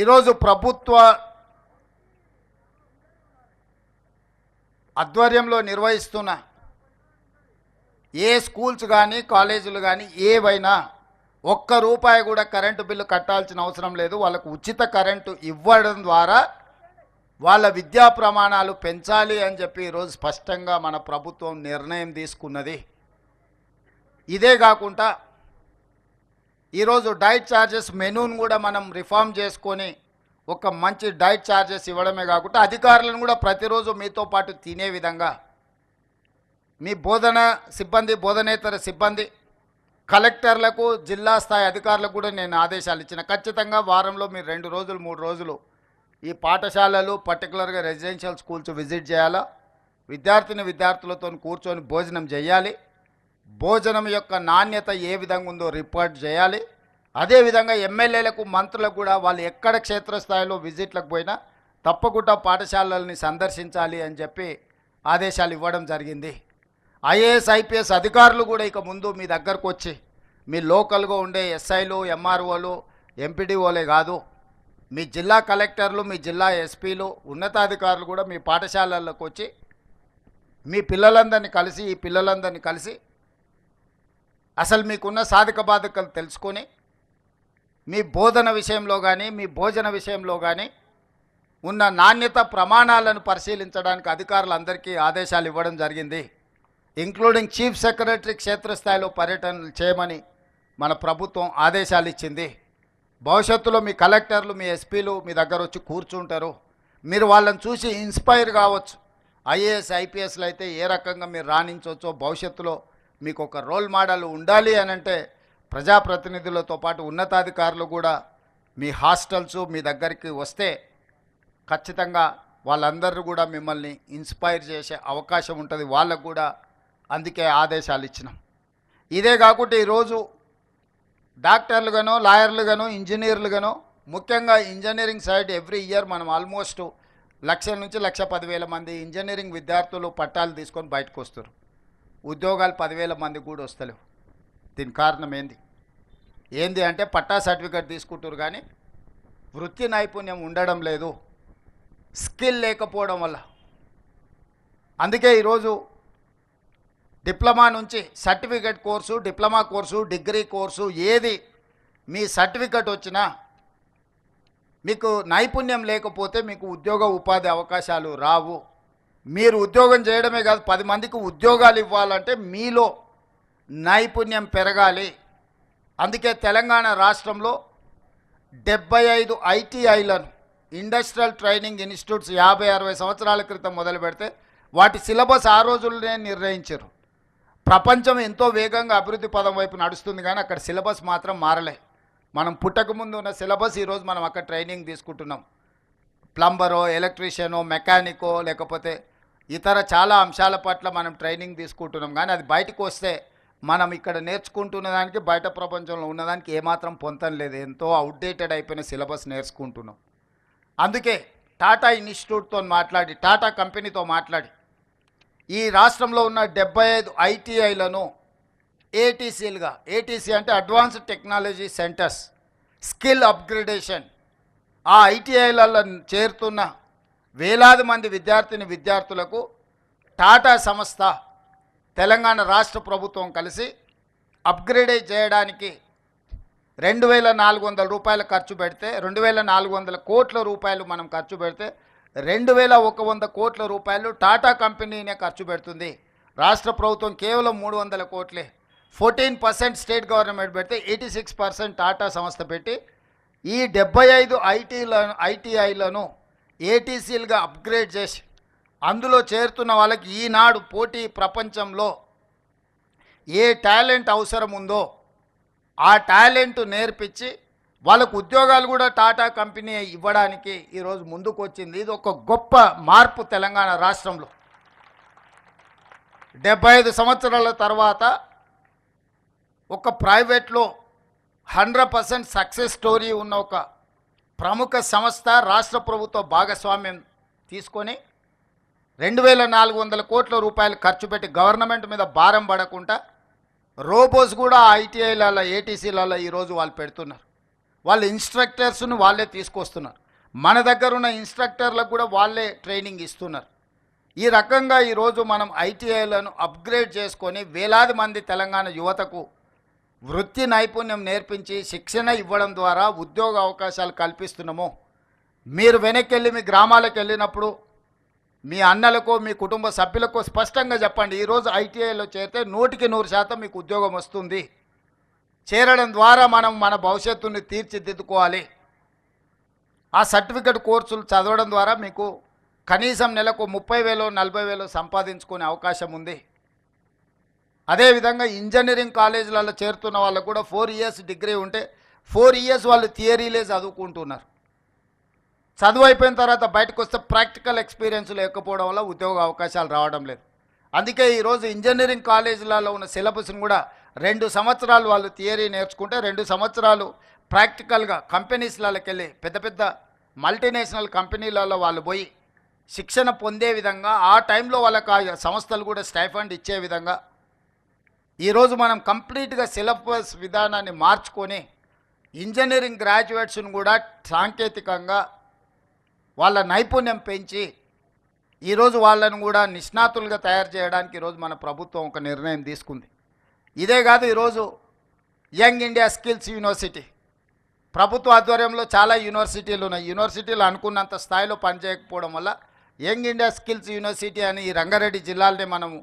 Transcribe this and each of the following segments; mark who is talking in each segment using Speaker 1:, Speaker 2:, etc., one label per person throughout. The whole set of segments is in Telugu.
Speaker 1: ఈరోజు ప్రభుత్వ ఆధ్వర్యంలో నిర్వహిస్తున్న ఏ స్కూల్స్ కానీ కాలేజీలు కానీ ఏవైనా ఒక్క రూపాయి కూడా కరెంటు బిల్లు కట్టాల్సిన అవసరం లేదు. వాళ్ళకు ఉచిత కరెంటు ఇవ్వడం ద్వారా వాళ్ళ విద్యా ప్రమాణాలు పెంచాలి అని చెప్పి ఈరోజు స్పష్టంగా మన ప్రభుత్వం నిర్ణయం తీసుకున్నది. ఇదే కాకుండా ఈరోజు డైట్ ఛార్జెస్ మెనూను కూడా మనం రిఫార్మ్ చేసుకొని ఒక మంచి డైట్ ఛార్జెస్ ఇవ్వడమే కాకుండా అధికారులను కూడా ప్రతిరోజు మీతో పాటు తినే విధంగా మీ బోధన సిబ్బంది, బోధనేతర సిబ్బంది, కలెక్టర్లకు, జిల్లా స్థాయి అధికారులకు కూడా నేను ఆదేశాలు ఇచ్చిన. ఖచ్చితంగా వారంలో మీరు 2 రోజులు 3 రోజులు ఈ పాఠశాలలు పర్టికులర్గా రెసిడెన్షియల్ స్కూల్స్ విజిట్ చేయాలా, విద్యార్థులతో కూర్చొని భోజనం చేయాలి, భోజనం యొక్క నాణ్యత ఏ విధంగా ఉందో రిపోర్ట్ చేయాలి. అదేవిధంగా ఎమ్మెల్యేలకు, మంత్రులకు కూడా వాళ్ళు ఎక్కడ క్షేత్రస్థాయిలో విజిట్లకు పోయినా తప్పకుండా పాఠశాలల్ని సందర్శించాలి అని చెప్పి ఆదేశాలు ఇవ్వడం జరిగింది. ఐఏఎస్, ఐపీఎస్ అధికారులు కూడా ఇక ముందు మీ దగ్గరకు వచ్చి మీ లోకల్గా ఉండే ఎస్ఐలు, ఎంఆర్ఓలు, ఎంపీడీఓలే కాదు, మీ జిల్లా కలెక్టర్లు, మీ జిల్లా ఎస్పీలు, ఉన్నతాధికారులు కూడా మీ పాఠశాలల్లోకి వచ్చి మీ పిల్లలందరినీ కలిసి అసలు మీకున్న సాధక బాధకాలు తెలుసుకొని మీ బోధన విషయంలో కానీ మీ భోజన విషయంలో కానీ ఉన్న నాణ్యత ప్రమాణాలను పరిశీలించడానికి అధికారులందరికీ ఆదేశాలు ఇవ్వడం జరిగింది. ఇంక్లూడింగ్ చీఫ్ సెక్రటరీ క్షేత్రస్థాయిలో పర్యటనలు చేయమని మన ప్రభుత్వం ఆదేశాలు ఇచ్చింది. భవిష్యత్తులో మీ కలెక్టర్లు, మీ ఎస్పీలు మీ దగ్గర వచ్చి కూర్చుంటారు. మీరు వాళ్ళని చూసి ఇన్స్పైర్ కావచ్చు. ఐఏఎస్, ఐపీఎస్లు అయితే ఏ రకంగా మీరు రాణించవచ్చో, భవిష్యత్తులో మీకు ఒక రోల్ మోడల్ ఉండాలి అని అంటే ప్రజాప్రతినిధులతో పాటు ఉన్నతాధికారులు కూడా మీ హాస్టల్స్ మీ దగ్గరికి వస్తే ఖచ్చితంగా వాళ్ళందరూ కూడా మిమ్మల్ని ఇన్స్పైర్ చేసే అవకాశం ఉంటుంది. వాళ్ళకు కూడా అందుకే ఆదేశాలు ఇచ్చినాం. ఇదే కాకుండా ఈరోజు డాక్టర్లుగానో, లాయర్లుగానో, ఇంజనీర్లుగానో, ముఖ్యంగా ఇంజనీరింగ్ సైడ్ ఎవ్రీ ఇయర్ మనం ఆల్మోస్ట్ 1,00,000 నుంచి 1,10,000 మంది ఇంజనీరింగ్ విద్యార్థులు పట్టాలు తీసుకొని బయటకు వస్తారు. ఉద్యోగాలు 10,000 మందికి కూడా వస్తలేవు. దీని కారణం ఏంది అంటే పట్టా సర్టిఫికేట్ తీసుకుంటారు కానీ వృత్తి నైపుణ్యం ఉండడం లేదు, స్కిల్ లేకపోవడం వల్ల. అందుకే ఈరోజు డిప్లొమా నుంచి certificate course, diploma course, degree course ఏది మీ సర్టిఫికేట్ వచ్చినా మీకు నైపుణ్యం లేకపోతే మీకు ఉద్యోగ ఉపాధి అవకాశాలు రావు. మీరు ఉద్యోగం చేయడమే కాదు, 10 మందికి ఉద్యోగాలు ఇవ్వాలంటే మీలో నైపుణ్యం పెరగాలి. అందుకే తెలంగాణ రాష్ట్రంలో 75 ఐటీఐలను, ఇండస్ట్రియల్ ట్రైనింగ్ ఇన్స్టిట్యూట్స్ 50-60 సంవత్సరాల క్రితం మొదలు పెడితే వాటి సిలబస్ ఆ రోజుల్లోనే నిర్ణయించారు. ప్రపంచం ఎంతో వేగంగా అభివృద్ధి పదం వైపు నడుస్తుంది కానీ అక్కడ సిలబస్ మాత్రం మారలే. మనం పుట్టకముందు ఉన్న సిలబస్ ఈరోజు మనం అక్కడ ట్రైనింగ్ తీసుకుంటున్నాం. ప్లంబరో, ఎలక్ట్రీషియనో, మెకానికో, లేకపోతే ఇతర చాలా అంశాల పట్ల మనం ట్రైనింగ్ తీసుకుంటున్నాం. కానీ అది బయటకు వస్తే మనం ఇక్కడ నేర్చుకుంటున్న దానికి బయట ప్రపంచంలో ఉన్నదానికి ఏమాత్రం పొంతం లేదు. ఎంతో అవుట్డేటెడ్ అయిపోయిన సిలబస్ నేర్చుకుంటున్నాం. అందుకే టాటా ఇన్స్టిట్యూట్తో మాట్లాడి, టాటా కంపెనీతో మాట్లాడి ఈ రాష్ట్రంలో ఉన్న 75 ఐటీఐలను ఏటీసీలుగా, ఏటీసీ అంటే advanced technology centres, skill upgradation, ఆ ఐటీఐలలో చేరుతున్న వేలాది మంది విద్యార్థులకు టాటా సంస్థ, తెలంగాణ రాష్ట్ర ప్రభుత్వం కలిసి అప్గ్రేడ్ చేయడానికి 2,400 రూపాయలు ఖర్చు పెడితే, 2,400 కోట్ల రూపాయలు మనం ఖర్చు పెడితే 2,100 కోట్ల రూపాయలు టాటా కంపెనీనే ఖర్చు పెడుతుంది. రాష్ట్ర ప్రభుత్వం కేవలం 300 కోట్లే. 14% స్టేట్ గవర్నమెంట్ పెడితే 86% టాటా సంస్థ పెట్టి ఈ 75 ఐటీఐలను ఏటీసీలుగా అప్గ్రేడ్ చేసి అందులో చేరుతున్న వాళ్ళకి ఈనాడు పోటీ ప్రపంచంలో ఏ టాలెంట్ అవసరం ఉందో ఆ టాలెంట్ నేర్పించి వాళ్ళకు ఉద్యోగాలు కూడా టాటా కంపెనీ ఇవ్వడానికి ఈరోజు ముందుకు వచ్చింది. ఇది ఒక గొప్ప మార్పు తెలంగాణ రాష్ట్రంలో. 75 సంవత్సరాల తర్వాత ఒక ప్రైవేట్లో 100% సక్సెస్ స్టోరీ ఉన్న ఒక ప్రముఖ సంస్థ రాష్ట్ర ప్రభుత్వ భాగస్వామ్యం తీసుకొని 2,400 కోట్ల రూపాయలు ఖర్చు పెట్టి గవర్నమెంట్ మీద భారం పడకుండా రోబోస్ కూడా ఐటీఐలలో, ఏటీసీలలో ఈరోజు వాళ్ళు పెడుతున్నారు. వాళ్ళ ఇన్స్ట్రక్టర్స్ను వాళ్ళే తీసుకొస్తున్నారు. మన దగ్గర ఉన్న ఇన్స్ట్రక్టర్లకు కూడా వాళ్ళే ట్రైనింగ్ ఇస్తున్నారు. ఈ రకంగా ఈరోజు మనం ఐటీఐలను అప్గ్రేడ్ చేసుకొని వేలాది మంది తెలంగాణ యువతకు వృత్తి నైపుణ్యం నేర్పించి శిక్షణ ఇవ్వడం ద్వారా ఉద్యోగ అవకాశాలు కల్పిస్తున్నాము. మీరు వెనక్కి వెళ్ళి మీ గ్రామాలకు వెళ్ళినప్పుడు మీ అన్నలకు మీ కుటుంబ సభ్యులకు స్పష్టంగా చెప్పండి, ఈరోజు ఐటీఐలో చేరితే 100% మీకు ఉద్యోగం వస్తుంది. చేరడం ద్వారా మనం మన భవిష్యత్తుని తీర్చిదిద్దుకోవాలి. ఆ సర్టిఫికెట్ కోర్సులు చదవడం ద్వారా మీకు కనీసం నెలకు 30,000 40,000 సంపాదించుకునే అవకాశం ఉంది. అదేవిధంగా ఇంజనీరింగ్ కాలేజీలలో చేరుతున్న వాళ్ళకు కూడా 4 years డిగ్రీ ఉంటే 4 years వాళ్ళు థియరీలే చదువుకుంటున్నారు. చదువు అయిపోయిన తర్వాత బయటకు వస్తే ప్రాక్టికల్ ఎక్స్పీరియన్స్ లేకపోవడం వల్ల ఉద్యోగ అవకాశాలు రావడం లేదు. అందుకే ఈరోజు ఇంజనీరింగ్ కాలేజీలలో ఉన్న సిలబస్ని కూడా 2 సంవత్సరాలు వాళ్ళు థియరీ నేర్చుకుంటే 2 సంవత్సరాలు ప్రాక్టికల్గా కంపెనీస్లకి వెళ్ళి పెద్ద పెద్ద మల్టీనేషనల్ కంపెనీలలో వాళ్ళు పోయి శిక్షణ పొందే విధంగా ఆ టైంలో వాళ్ళకి ఆ సంస్థలు కూడా స్టైఫండ్ ఇచ్చే విధంగా ఈరోజు మనం కంప్లీట్గా సిలబస్ విధానాన్ని మార్చుకొని ఇంజనీరింగ్ గ్రాడ్యుయేట్స్ను కూడా సాంకేతికంగా వాళ్ళ నైపుణ్యం పెంచి ఈరోజు వాళ్ళను కూడా నిష్ణాతులుగా తయారు చేయడానికి ఈరోజు మన ప్రభుత్వం ఒక నిర్ణయం తీసుకుంది. ఇదే కాదు, ఈరోజు యంగ్ ఇండియా స్కిల్స్ యూనివర్సిటీ ప్రభుత్వ ఆధ్వర్యంలో చాలా యూనివర్సిటీలు ఉన్నాయి. యూనివర్సిటీలు అనుకున్నంత స్థాయిలో పనిచేయకపోవడం వల్ల యంగ్ ఇండియా స్కిల్స్ యూనివర్సిటీ అని ఈ రంగారెడ్డి జిల్లాలోనే మనము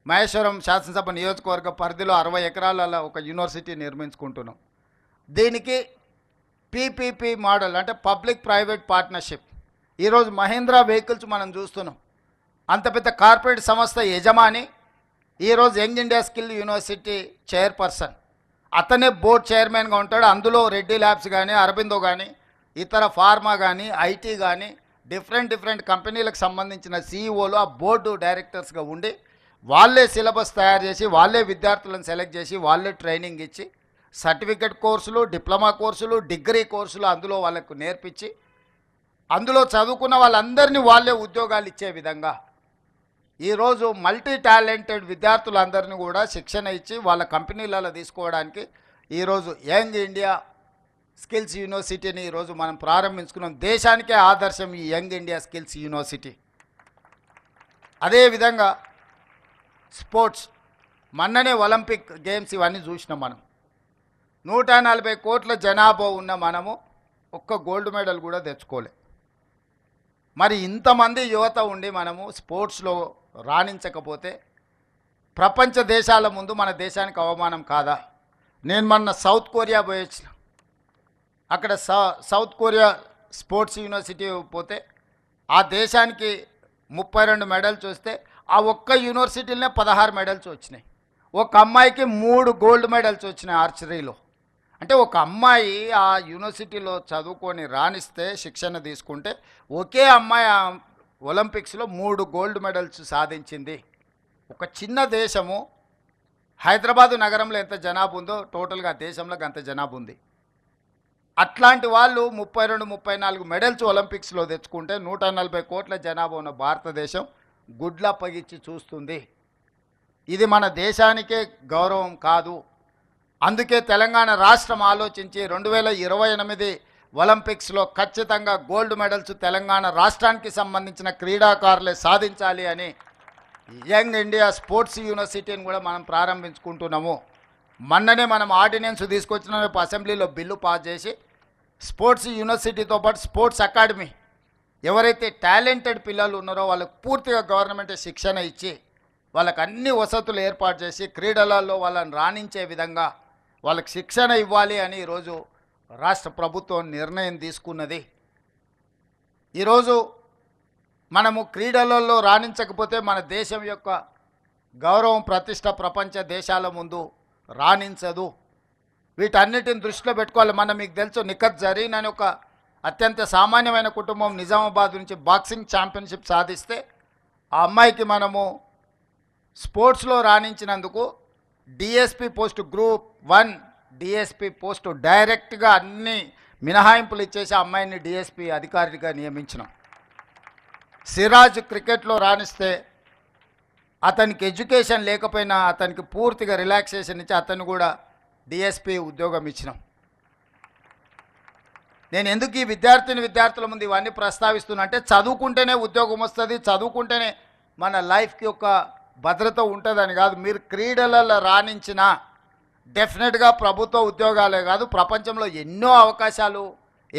Speaker 1: మహేశ్వరం శాసనసభ నియోజకవర్గ పరిధిలో 60 ఎకరాలలో ఒక యూనివర్సిటీ నిర్మించుకుంటున్నాం. దీనికి పీపీపీ మోడల్ అంటే పబ్లిక్ ప్రైవేట్ పార్ట్నర్షిప్. ఈరోజు మహీంద్రా వెహికల్స్ మనం చూస్తున్నాం. అంత పెద్ద కార్పొరేట్ సంస్థ యజమాని ఈరోజు young India skill university chairperson, అతనే బోర్డ్ చైర్మన్గా ఉంటాడు. అందులో రెడ్డి ల్యాబ్స్ కానీ అరబిందో కానీ ఇతర ఫార్మా కానీ ఐటీ కానీ డిఫరెంట్ కంపెనీలకు సంబంధించిన సీఈఓలు ఆ బోర్డు డైరెక్టర్స్గా ఉండి వాళ్ళే సిలబస్ తయారు చేసి వాళ్ళే విద్యార్థులను సెలెక్ట్ చేసి వాళ్ళే ట్రైనింగ్ ఇచ్చి సర్టిఫికెట్ కోర్సులు, డిప్లొమా కోర్సులు, డిగ్రీ కోర్సులు అందులో వాళ్ళకు నేర్పించి అందులో చదువుకున్న వాళ్ళందరినీ వాళ్ళే ఉద్యోగాలు ఇచ్చే విధంగా ఈరోజు మల్టీ టాలెంటెడ్ విద్యార్థులందరినీ కూడా శిక్షణ ఇచ్చి వాళ్ళ కంపెనీలలో తీసుకోవడానికి ఈరోజు యంగ్ ఇండియా స్కిల్స్ యూనివర్సిటీని ఈరోజు మనం ప్రారంభించుకున్నాం. దేశానికే ఆదర్శం ఈ యంగ్ ఇండియా స్కిల్స్ యూనివర్సిటీ. అదేవిధంగా స్పోర్ట్స్, మొన్ననే ఒలింపిక్ గేమ్స్ ఇవన్నీ చూసినాం. మనం 140 కోట్ల జనాభా ఉన్న మనము ఒక్క గోల్డ్ మెడల్ కూడా తెచ్చుకోలే. మరి ఇంతమంది యువత ఉండి మనము స్పోర్ట్స్లో రాణించకపోతే ప్రపంచ దేశాల ముందు మన దేశానికి అవమానం కాదా? నేను మొన్న సౌత్ కొరియా పోయి వచ్చిన. అక్కడ సౌత్ కొరియా స్పోర్ట్స్ యూనివర్సిటీ పోతే ఆ దేశానికి 32 మెడల్స్ వస్తే ఆ ఒక్క యూనివర్సిటీలోనే 16 మెడల్స్ వచ్చినాయి. ఒక అమ్మాయికి 3 గోల్డ్ మెడల్స్ వచ్చినాయి ఆర్చరీలో. అంటే ఒక అమ్మాయి ఆ యూనివర్సిటీలో చదువుకొని రాణిస్తే శిక్షణ తీసుకుంటే ఒకే అమ్మాయి ఒలింపిక్స్లో 3 గోల్డ్ మెడల్స్ సాధించింది. ఒక చిన్న దేశము హైదరాబాదు నగరంలో ఎంత జనాభా ఉందో టోటల్గా దేశంలో అంత జనాభా ఉంది. అట్లాంటి వాళ్ళు 32-34 మెడల్స్ ఒలింపిక్స్లో తెచ్చుకుంటే 140 కోట్ల జనాభా ఉన్న భారతదేశం గుడ్లప్పగిచ్చి చూస్తుంది. ఇది మన దేశానికే గౌరవం కాదు. అందుకే తెలంగాణ రాష్ట్రం ఆలోచించి 2028 ఒలింపిక్స్లో ఖచ్చితంగా గోల్డ్ మెడల్స్ తెలంగాణ రాష్ట్రానికి సంబంధించిన క్రీడాకారులే సాధించాలి అని యంగ్ ఇండియా స్పోర్ట్స్ యూనివర్సిటీని కూడా మనం ప్రారంభించుకుంటున్నాము. మొన్ననే మనం ఆర్డినెన్స్ తీసుకొచ్చిన అసెంబ్లీలో బిల్లు పాస్ చేసి స్పోర్ట్స్ యూనివర్సిటీతో పాటు స్పోర్ట్స్ అకాడమీ ఎవరైతే టాలెంటెడ్ పిల్లలు ఉన్నారో వాళ్ళకు పూర్తిగా గవర్నమెంట్ శిక్షణ ఇచ్చి వాళ్ళకి అన్ని వసతులు ఏర్పాటు చేసి క్రీడలలో వాళ్ళని రాణించే విధంగా వాళ్ళకి శిక్షణ ఇవ్వాలి అని ఈరోజు రాష్ట్ర ప్రభుత్వం నిర్ణయం తీసుకున్నది. ఈరోజు మనము క్రీడలలో రాణించకపోతే మన దేశం యొక్క గౌరవం ప్రతిష్ట ప్రపంచ దేశాల ముందు రాణించదు. వీటన్నిటిని దృష్టిలో పెట్టుకోవాలి. మనం మీకు తెలుసు నిఖత్ జరీన్ అని ఒక అత్యంత సామాన్యమైన కుటుంబం నిజామాబాద్ నుంచి బాక్సింగ్ ఛాంపియన్షిప్ సాధిస్తే ఆ అమ్మాయికి మనము స్పోర్ట్స్లో రాణించినందుకు DSP post group 1 DSP post డైరెక్ట్గా అన్ని మినహాయింపులు ఇచ్చేసి ఆ అమ్మాయిని డిఎస్పి అధికారిగా నియమించినాం. సిరాజ్ క్రికెట్లో రాణిస్తే అతనికి ఎడ్యుకేషన్ లేకపోయినా అతనికి పూర్తిగా రిలాక్సేషన్ ఇచ్చి అతను కూడా డిఎస్పి ఉద్యోగం ఇచ్చినాం. నేను ఎందుకు ఈ విద్యార్థుల ముందు ఇవన్నీ ప్రస్తావిస్తున్నా అంటే చదువుకుంటేనే ఉద్యోగం వస్తుంది, చదువుకుంటేనే మన లైఫ్కి ఒక భద్రత ఉంటుందని కాదు. మీరు క్రీడలలో రాణించిన డెఫినెట్గా ప్రభుత్వ ఉద్యోగాలే కాదు, ప్రపంచంలో ఎన్నో అవకాశాలు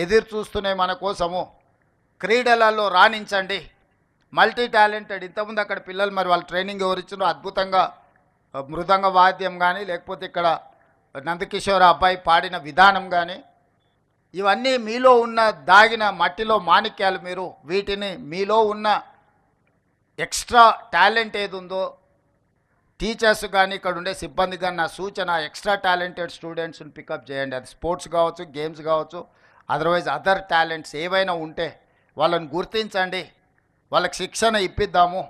Speaker 1: ఎదురు చూస్తున్నాయి మన కోసము. క్రీడలలో రాణించండి, మల్టీ టాలెంటెడ్. ఇంతకుముందు అక్కడ పిల్లలు మరి వాళ్ళు ట్రైనింగ్ ఎవరు ఇచ్చినో అద్భుతంగా మృదంగ వాద్యం కానీ, లేకపోతే ఇక్కడ నందకిషోర్ అబ్బాయి పాడిన విధానం కానీ, ఇవన్నీ మీలో ఉన్న దాగిన మట్టిలో మాణిక్యాలు. మీరు వీటిని మీలో ఉన్న ఎక్స్ట్రా టాలెంట్ ఏది ఉందో టీచర్స్ కానీ ఇక్కడ ఉండే సిబ్బంది కానీ నా సూచన, ఎక్స్ట్రా టాలెంటెడ్ స్టూడెంట్స్ని పికప్ చేయండి. అది స్పోర్ట్స్ కావచ్చు, గేమ్స్ కావచ్చు, అదర్వైజ్ అదర్ టాలెంట్స్ ఏవైనా ఉంటే వాళ్ళని గుర్తించండి, వాళ్ళకి శిక్షణ ఇప్పిద్దాము.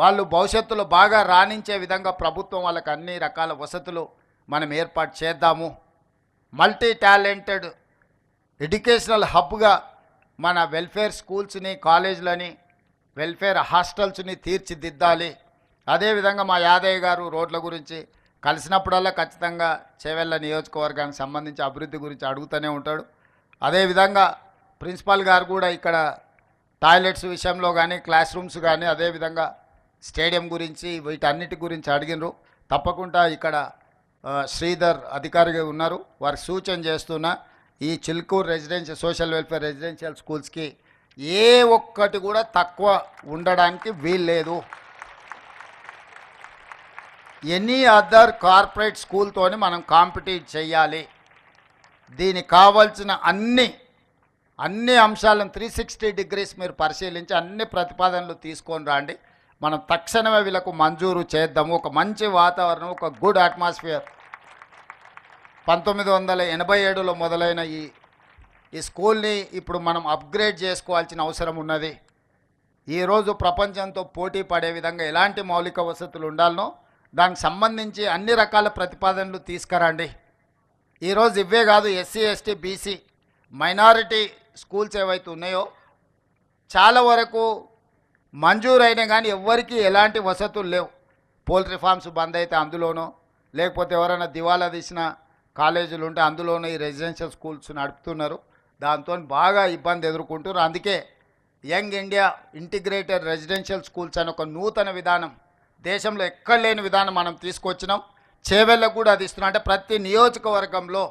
Speaker 1: వాళ్ళు భవిష్యత్తులో బాగా రాణించే విధంగా ప్రభుత్వం వాళ్ళకి అన్ని రకాల వసతులు మనం ఏర్పాటు చేద్దాము. మల్టీ టాలెంటెడ్ ఎడ్యుకేషనల్ హబ్గా మన వెల్ఫేర్ స్కూల్స్ని, కాలేజీలని, వెల్ఫేర్ హాస్టల్స్ని తీర్చిదిద్దాలి. అదేవిధంగా మా యాదయ్య గారు రోడ్ల గురించి కలిసినప్పుడల్లా ఖచ్చితంగా చేవెళ్ళ నియోజకవర్గానికి సంబంధించి అభివృద్ధి గురించి అడుగుతూనే ఉంటాడు. అదేవిధంగా ప్రిన్సిపాల్ గారు కూడా ఇక్కడ టాయిలెట్స్ విషయంలో కానీ, క్లాస్ రూమ్స్ కానీ, అదేవిధంగా స్టేడియం గురించి వీటన్నిటి గురించి అడిగినరు. తప్పకుండా ఇక్కడ శ్రీధర్ అధికారిగా ఉన్నారు, వారికి సూచన చేస్తున్నా ఈ Chilkur residential social welfare residential స్కూల్స్కి ఏ ఒక్కటి కూడా తక్కువ ఉండడానికి వీల్లేదు. ఎనీ అదర్ కార్పొరేట్ స్కూల్తోని మనం కాంపిటీట్ చేయాలి. దీనికి కావాల్సిన అన్ని అంశాలను 360 degrees మీరు పరిశీలించి అన్ని ప్రతిపాదనలు తీసుకొని రండి. మనం తక్షణమే వీళ్ళకు మంజూరు చేద్దాము. ఒక మంచి వాతావరణం, ఒక గుడ్ అట్మాస్ఫియర్. 1987లో మొదలైన ఈ స్కూల్ని ఇప్పుడు మనం అప్గ్రేడ్ చేసుకోవాల్సిన అవసరం ఉన్నది. ఈరోజు ప్రపంచంతో పోటీ పడే విధంగా ఎలాంటి మౌలిక వసతులు ఉండాలనో దానికి సంబంధించి అన్ని రకాల ప్రతిపాదనలు తీసుకురండి. ఈరోజు ఇవే కాదు, SC, ST, BC, minority schools ఏవైతే ఉన్నాయో చాలా వరకు మంజూరైనా కానీ ఎవ్వరికీ ఎలాంటి వసతులు లేవు. పోల్ట్రీ ఫార్మ్స్ బంద్ అయితే అందులోనో, లేకపోతే ఎవరైనా దివాలా తీసిన కాలేజీలు ఉంటే అందులోనూ ఈ రెసిడెన్షియల్ స్కూల్స్ నడుపుతున్నారు. దాంతో బాగా ఇబ్బంది ఎదుర్కొంటున్నారు. అందుకే young India integrated residential schools అని ఒక నూతన విధానం, దేశంలో ఎక్కడ లేని విధానం మనం తీసుకొచ్చినాం. చేవెళ్ళకు కూడా అది ఇస్తున్నాం. అంటే ప్రతి నియోజకవర్గంలో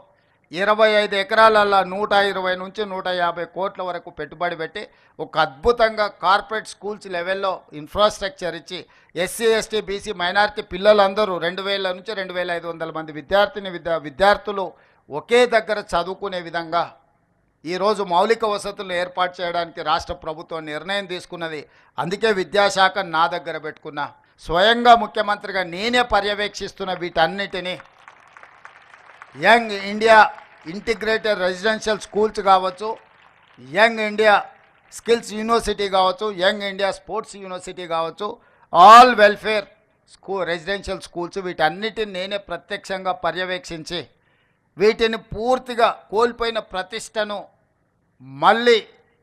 Speaker 1: 25 ఎకరాలలో 120 నుంచి 150 కోట్ల వరకు పెట్టుబడి పెట్టి ఒక అద్భుతంగా కార్పొరేట్ స్కూల్స్ లెవెల్లో ఇన్ఫ్రాస్ట్రక్చర్ ఇచ్చి ఎస్సీ, ఎస్టీ, బీసీ, మైనారిటీ పిల్లలందరూ 2000 నుంచి 2500 మంది విద్యార్థులు ఒకే దగ్గర చదువుకునే విధంగా ఈరోజు మౌలిక వసతులు ఏర్పాటు చేయడానికి రాష్ట్ర ప్రభుత్వం నిర్ణయం తీసుకున్నది. అందుకే విద్యాశాఖ నా దగ్గర పెట్టుకున్నా, స్వయంగా ముఖ్యమంత్రిగా నేనే పర్యవేక్షిస్తున్న వీటన్నిటినీ. Young India integrated residential schools కావచ్చు, యంగ్ ఇండియా స్కిల్స్ యూనివర్సిటీ కావచ్చు, యంగ్ ఇండియా స్పోర్ట్స్ యూనివర్సిటీ కావచ్చు, ఆల్ వెల్ఫేర్ రెసిడెన్షియల్ స్కూల్స్, వీటన్నిటిని నేనే ప్రత్యక్షంగా పర్యవేక్షించి వీటిని పూర్తిగా కోల్పోయిన ప్రతిష్టను మళ్ళీ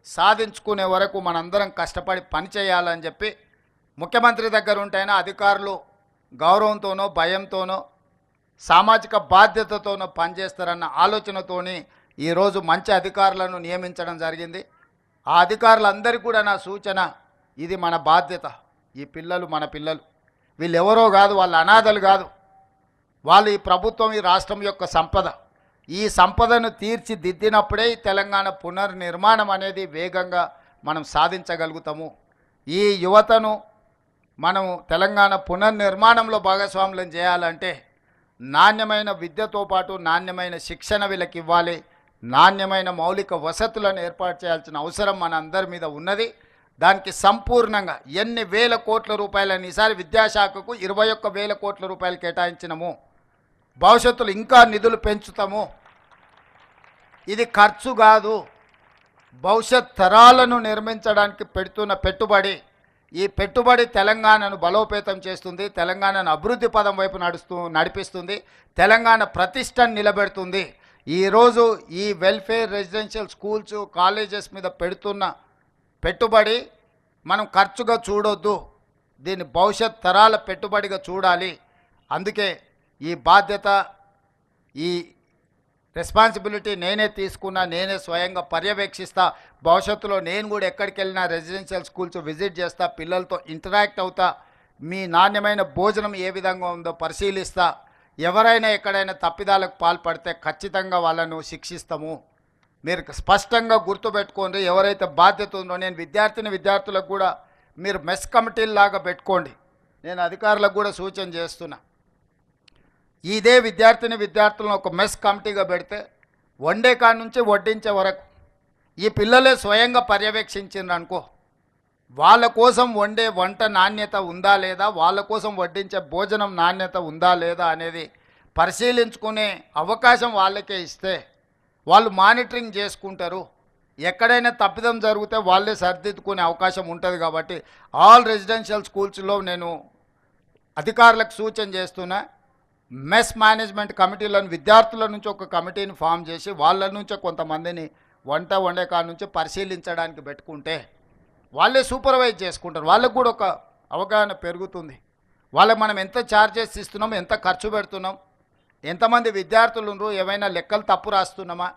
Speaker 1: సాధించుకునే వరకు మనందరం కష్టపడి పనిచేయాలని చెప్పి ముఖ్యమంత్రి దగ్గర ఉంటైనా అధికారులు గౌరవంతోనో భయంతోనో సామాజిక బాధ్యతతోనో పనిచేస్తారన్న ఆలోచనతోని ఈరోజు మంచి అధికారులను నియమించడం జరిగింది. ఆ అధికారులందరికీ కూడా నా సూచన, ఇది మన బాధ్యత. ఈ పిల్లలు మన పిల్లలు, వీళ్ళు ఎవరో కాదు, వాళ్ళు అనాథలు కాదు, వాళ్ళు ఈ ప్రభుత్వం, ఈ రాష్ట్రం యొక్క సంపద. ఈ సంపదను తీర్చిదిద్దినప్పుడే ఈ తెలంగాణ పునర్నిర్మాణం అనేది వేగంగా మనం సాధించగలుగుతాము. ఈ యువతను మనం తెలంగాణ పునర్నిర్మాణంలో భాగస్వాములను చేయాలంటే నాణ్యమైన విద్యతో పాటు నాణ్యమైన శిక్షణ వీళ్ళకి ఇవ్వాలి, నాణ్యమైన మౌలిక వసతులను ఏర్పాటు చేయాల్సిన అవసరం మన అందరి మీద ఉన్నది. దానికి సంపూర్ణంగా ఎన్ని వేల కోట్ల రూపాయలని ఈసారి విద్యాశాఖకు 21,000 కోట్ల రూపాయలు కేటాయించినము. భవిష్యత్తులో ఇంకా నిధులు పెంచుతాము. ఇది ఖర్చు కాదు, భవిష్యత్ తరాలను నిర్మించడానికి పెడుతున్న పెట్టుబడి. ఈ పెట్టుబడి తెలంగాణను బలోపేతం చేస్తుంది, తెలంగాణను అభివృద్ధి పదం వైపు నడిపిస్తుంది, తెలంగాణ ప్రతిష్టను నిలబెడుతుంది. ఈరోజు ఈ వెల్ఫేర్ రెసిడెన్షియల్ స్కూల్స్, కాలేజెస్ మీద పెడుతున్న పెట్టుబడి మనం ఖర్చుగా చూడొద్దు, దీన్ని భవిష్యత్ తరాల పెట్టుబడిగా చూడాలి. అందుకే ఈ బాధ్యత, ఈ రెస్పాన్సిబిలిటీ నేనే తీసుకున్నా, నేనే స్వయంగా పర్యవేక్షిస్తా. భవిష్యత్తులో నేను కూడా ఎక్కడికి వెళ్ళినా రెసిడెన్షియల్ స్కూల్స్ విజిట్ చేస్తా, పిల్లలతో ఇంటరాక్ట్ అవుతా, మీ నాణ్యమైన భోజనం ఏ విధంగా ఉందో పరిశీలిస్తా. ఎవరైనా ఎక్కడైనా తప్పిదాలకు పాల్పడితే ఖచ్చితంగా వాళ్ళను శిక్షిస్తాము. మీరు స్పష్టంగా గుర్తుపెట్టుకోండి. ఎవరైతే బాధ్యత ఉందో, నేను విద్యార్థులకు కూడా మీరు మెస్ కమిటీలాగా పెట్టుకోండి. నేను అధికారులకు కూడా సూచన చేస్తున్నా. ఇదే విద్యార్థులను ఒక మెస్ కమిటీగా పెడితే వండే కాడ నుంచి వడ్డించే వరకు ఈ పిల్లలే స్వయంగా పర్యవేక్షించిండ్రు అనుకో, వాళ్ళ కోసం వండే వంట నాణ్యత ఉందా లేదా, వాళ్ళ కోసం వడ్డించే భోజనం నాణ్యత ఉందా లేదా అనేది పరిశీలించుకునే అవకాశం వాళ్ళకే ఇస్తే వాళ్ళు మానిటరింగ్ చేసుకుంటారు. ఎక్కడైనా తప్పిదం జరిగితే వాళ్ళే సరిదిద్దుకునే అవకాశం ఉంటుంది. కాబట్టి ఆల్ రెసిడెన్షియల్ స్కూల్స్లో నేను అధికారులకు సూచన చేస్తున్నా, మెస్ మేనేజ్మెంట్ కమిటీలను విద్యార్థుల నుంచి ఒక కమిటీని ఫామ్ చేసి వాళ్ళ నుంచే కొంతమందిని వంట వండే కాడ నుంచి పరిశీలించడానికి పెట్టుకుంటే వాళ్ళే సూపర్వైజ్ చేసుకుంటారు. వాళ్ళకు కూడా ఒక అవగాహన పెరుగుతుంది. వాళ్ళకి మనం ఎంత ఛార్జెస్ ఇస్తున్నాం, ఎంత ఖర్చు పెడుతున్నాం, ఎంతమంది విద్యార్థులు ఉన్నారు, ఏమైనా లెక్కలు తప్పు రాస్తున్నామా,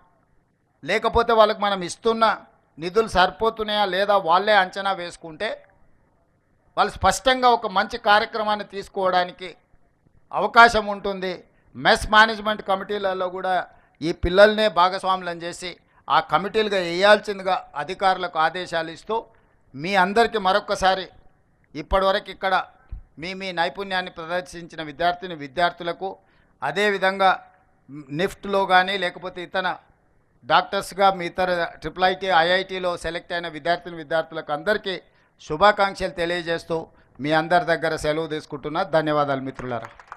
Speaker 1: లేకపోతే వాళ్ళకి మనం ఇస్తున్న నిధులు సరిపోతున్నాయా లేదా వాళ్ళే అంచనా వేసుకుంటే వాళ్ళు స్పష్టంగా ఒక మంచి కార్యక్రమాన్ని తీసుకోవడానికి అవకాశం ఉంటుంది. మెస్ మేనేజ్మెంట్ కమిటీలలో కూడా ఈ పిల్లల్నే భాగస్వాములను చేసి ఆ కమిటీలుగా వేయాల్సిందిగా అధికారులకు ఆదేశాలు ఇస్తూ, మీ అందరికీ మరొక్కసారి ఇప్పటివరకు ఇక్కడ మీ నైపుణ్యాన్ని ప్రదర్శించిన విద్యార్థులకు, అదేవిధంగా నిఫ్ట్లో కానీ లేకపోతే ఇతర డాక్టర్స్గా మీ ఇతర IIT IITలో సెలెక్ట్ అయిన విద్యార్థులకు అందరికీ శుభాకాంక్షలు తెలియజేస్తూ మీ అందరి దగ్గర సెలవు తీసుకుంటున్నా. ధన్యవాదాలు మిత్రులారా.